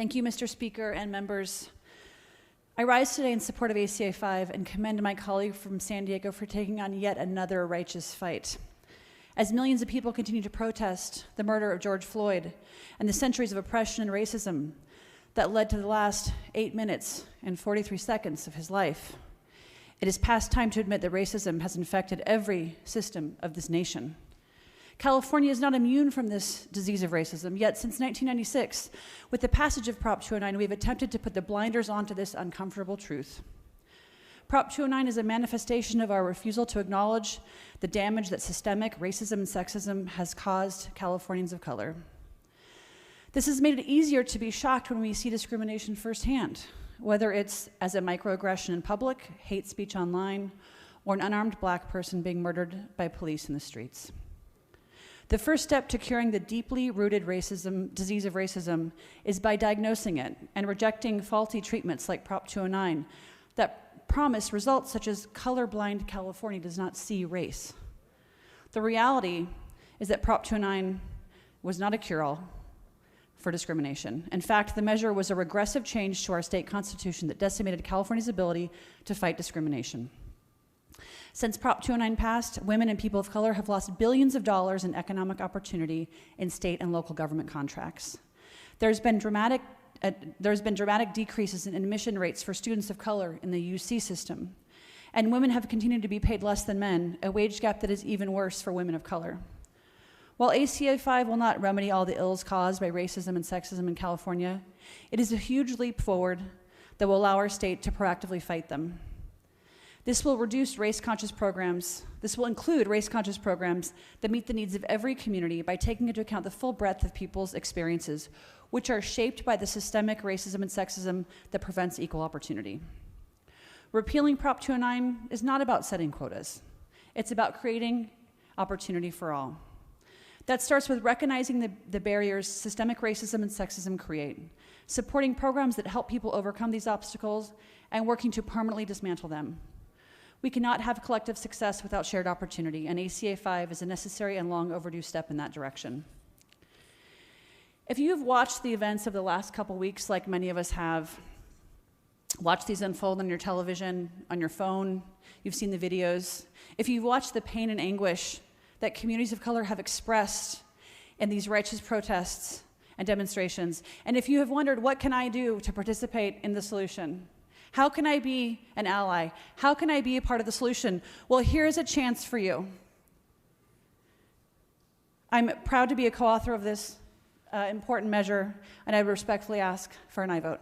Thank you, Mr. Speaker and members. I rise today in support of ACA 5 and commend my colleague from San Diego for taking on yet another righteous fight. As millions of people continue to protest the murder of George Floyd and the centuries of oppression and racism that led to the last 8 minutes and 43 seconds of his life, it is past time to admit that racism has infected every system of this nation. California is not immune from this disease of racism, yet since 1996, with the passage of Prop 209, we have attempted to put the blinders onto this uncomfortable truth. Prop 209 is a manifestation of our refusal to acknowledge the damage that systemic racism and sexism has caused Californians of color. This has made it easier to be shocked when we see discrimination firsthand, whether it's as a microaggression in public, hate speech online, or an unarmed Black person being murdered by police in the streets. The first step to curing the deeply rooted disease of racism is by diagnosing it and rejecting faulty treatments like Prop 209 that promise results such as colorblind California does not see race. The reality is that Prop 209 was not a cure-all for discrimination. In fact, the measure was a regressive change to our state constitution that decimated California's ability to fight discrimination. Since Prop 209 passed, women and people of color have lost billions of dollars in economic opportunity in state and local government contracts. There's been dramatic decreases in admission rates for students of color in the UC system, and women have continued to be paid less than men, a wage gap that is even worse for women of color. While ACA 5 will not remedy all the ills caused by racism and sexism in California, it is a huge leap forward that will allow our state to proactively fight them. This will include race-conscious programs that meet the needs of every community by taking into account the full breadth of people's experiences, which are shaped by the systemic racism and sexism that prevents equal opportunity. Repealing Prop 209 is not about setting quotas. It's about creating opportunity for all. That starts with recognizing the barriers systemic racism and sexism create, supporting programs that help people overcome these obstacles, and working to permanently dismantle them. We cannot have collective success without shared opportunity, and ACA 5 is a necessary and long overdue step in that direction. If you have watched the events of the last couple weeks, like many of us have, watched these unfold on your television, on your phone, you've seen the videos, if you've watched the pain and anguish that communities of color have expressed in these righteous protests and demonstrations, and if you have wondered, what can I do to participate in the solution? How can I be an ally? How can I be a part of the solution? Well, here's a chance for you. I'm proud to be a co-author of this important measure, and I respectfully ask for an aye vote.